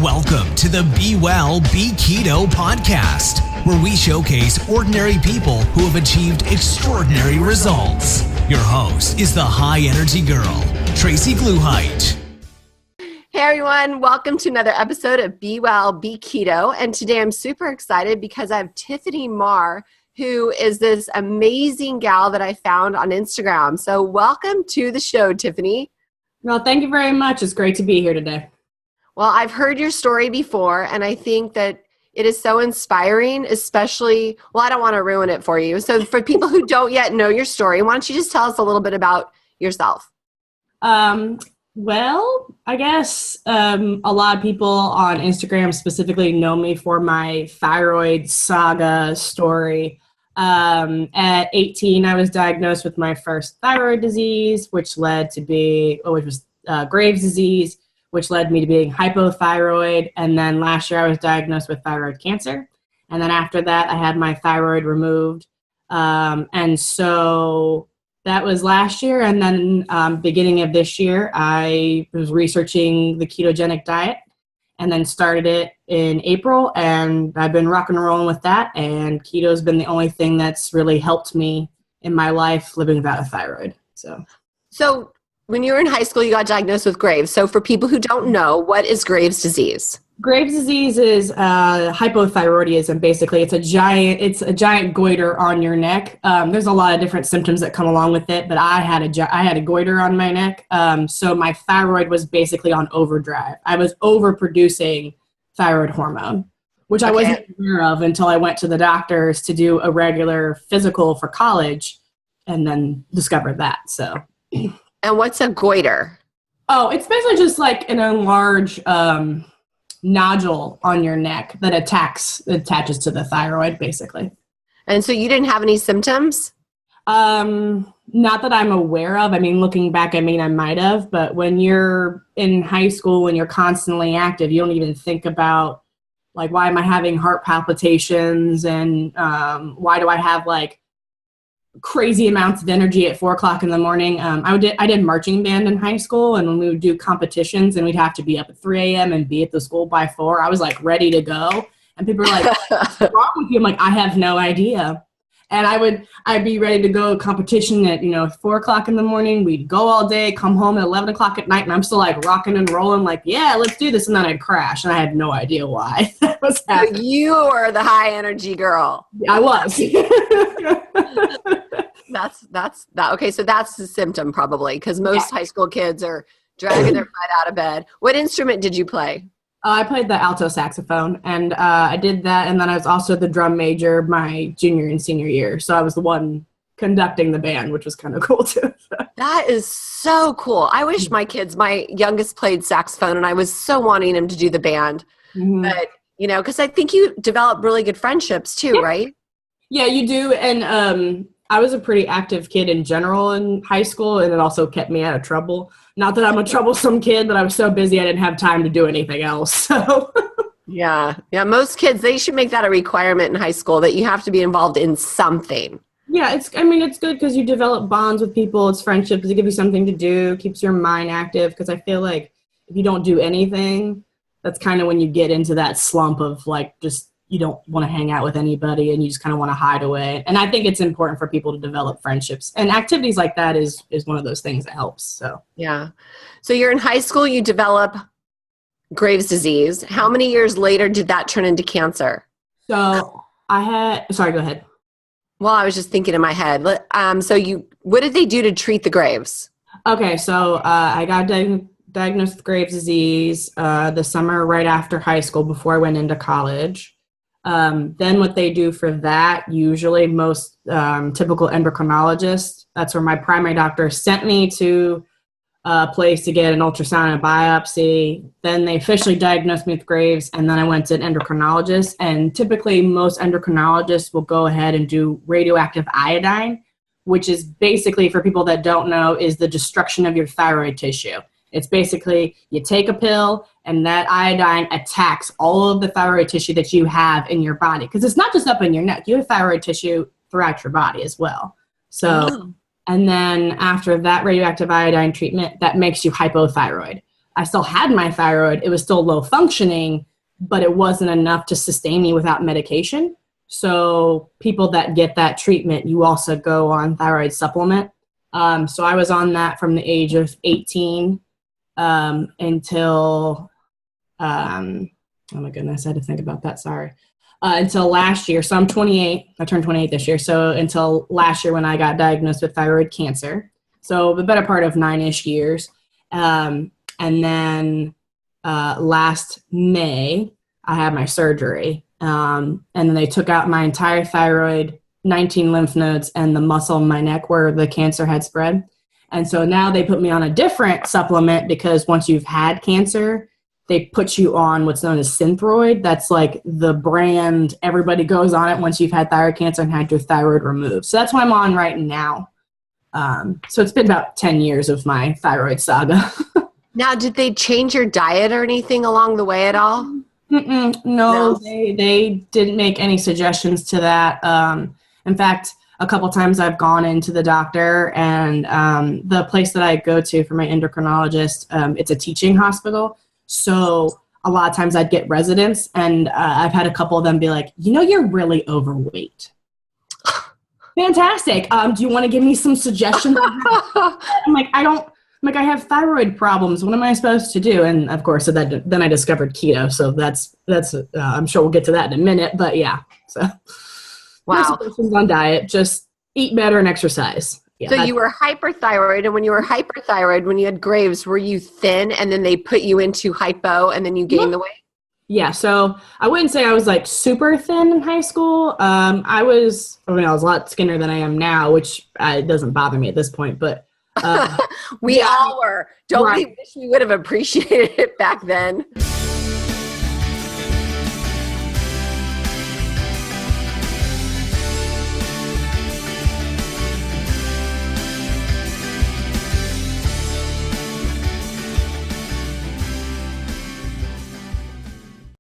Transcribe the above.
Welcome to the Be Well, Be Keto podcast, where we showcase ordinary people who have achieved extraordinary results. Your host is the high energy girl, Tracy Gluhite. Hey everyone, welcome to another episode of Be Well, Be Keto. And today I'm super excited because I have Tiffany Marr, who is this amazing gal that I found on Instagram. So welcome to the show, Tiffany. Well, thank you very much. It's great to be here today. Well, I've heard your story before, and I think that it is so inspiring, especially, well, I don't want to ruin it for you. So for people who don't yet know your story, why don't you just tell us a little bit about yourself? Well, I guess a lot of people on Instagram specifically know me for my thyroid saga story. At 18, I was diagnosed with my first thyroid disease, which was Graves' disease, which led me to being hypothyroid. And then last year I was diagnosed with thyroid cancer. And then after that, I had my thyroid removed. And so that was last year. And then beginning of this year, I was researching the ketogenic diet and then started it in April. And I've been rock and rolling with that. And keto has been the only thing that's really helped me in my life living without a thyroid. So when you were in high school, you got diagnosed with Graves. So for people who don't know, what is Graves' disease? Graves' disease is hypothyroidism. Basically, it's a giant goiter on your neck. There's a lot of different symptoms that come along with it, but I had a goiter on my neck. So my thyroid was basically on overdrive. I was overproducing thyroid hormone, which I wasn't aware of until I went to the doctors to do a regular physical for college, and then discovered that. So. And what's a goiter? Oh, it's basically just like an enlarged nodule on your neck that attaches to the thyroid, basically. And so you didn't have any symptoms? Not that I'm aware of. I mean, looking back, I might have. But when you're in high school, when you're constantly active, you don't even think about, like, why am I having heart palpitations? And why do I have, like, crazy amounts of energy at 4:00 in the morning. I did marching band in high school, and when we would do competitions and we'd have to be up at 3 a.m. and be at the school by 4, I was like ready to go. And people were like, what's wrong with you? I'm like, I have no idea. And I'd be ready to go competition at, 4:00 in the morning. We'd go all day, come home at 11 o'clock at night, and I'm still like rocking and rolling, like, yeah, let's do this. And then I'd crash, and I had no idea why that was happening. So you were the high energy girl. I was. Okay, so that's the symptom probably, because most high school kids are dragging their butt out of bed. What instrument did you play? I played the alto saxophone, and I did that, and then I was also the drum major my junior and senior year, so I was the one conducting the band, which was kind of cool too. That is so cool. I wish my youngest played saxophone, and I was so wanting him to do the band. Mm-hmm. But, because I think you develop really good friendships too, right? Yeah, you do, and I was a pretty active kid in general in high school, and it also kept me out of trouble. Not that I'm a troublesome kid, but I was so busy I didn't have time to do anything else. So Yeah, most kids, they should make that a requirement in high school that you have to be involved in something. Yeah, it's good because you develop bonds with people. It's friendships. It gives you something to do, keeps your mind active, because I feel like if you don't do anything, that's kind of when you get into that slump of like just you don't want to hang out with anybody and you just kind of want to hide away. And I think it's important for people to develop friendships. And activities like that is one of those things that helps. So yeah. So you're in high school, you develop Graves' disease. How many years later did that turn into cancer? So sorry, go ahead. Well, I was just thinking in my head. What did they do to treat the Graves? Okay, so I got diagnosed with Graves' disease the summer right after high school before I went into college. Then what they do for that, usually most typical endocrinologists, that's where my primary doctor sent me to a place to get an ultrasound and a biopsy. Then they officially diagnosed me with Graves, and then I went to an endocrinologist. And typically most endocrinologists will go ahead and do radioactive iodine, which is basically, for people that don't know, is the destruction of your thyroid tissue. It's basically you take a pill and that iodine attacks all of the thyroid tissue that you have in your body. Because it's not just up in your neck. You have thyroid tissue throughout your body as well. So, and then after that radioactive iodine treatment, that makes you hypothyroid. I still had my thyroid. It was still low functioning, but it wasn't enough to sustain me without medication. So people that get that treatment, you also go on thyroid supplement. So I was on that from the age of 18 until, oh my goodness, I had to think about that. Sorry. Until last year. So I'm 28. I turned 28 this year. So until last year when I got diagnosed with thyroid cancer. So the better part of 9-ish years. And then last May, I had my surgery. And then they took out my entire thyroid, 19 lymph nodes, and the muscle in my neck where the cancer had spread. And so now they put me on a different supplement because once you've had cancer, they put you on what's known as Synthroid. That's like the brand. Everybody goes on it once you've had thyroid cancer and had your thyroid removed. So that's what I'm on right now. So it's been about 10 years of my thyroid saga. Now, did they change your diet or anything along the way at all? No, they didn't make any suggestions to that. In fact, a couple times I've gone into the doctor, and the place that I go to for my endocrinologist, it's a teaching hospital. So a lot of times I'd get residents, and I've had a couple of them be like, you're really overweight. Fantastic. Do you want to give me some suggestions? I'm like, I have thyroid problems. What am I supposed to do? And of course, so then I discovered keto. So that's I'm sure we'll get to that in a minute, but yeah. So wow. No suggestions on diet, just eat better and exercise. Yeah, so you were hyperthyroid, and when you were hyperthyroid, when you had Graves, were you thin and then they put you into hypo and then you gained the weight? Yeah, so I wouldn't say I was like super thin in high school. I was a lot skinnier than I am now, which it doesn't bother me at this point, but we all were. Don't we wish we would have appreciated it back then?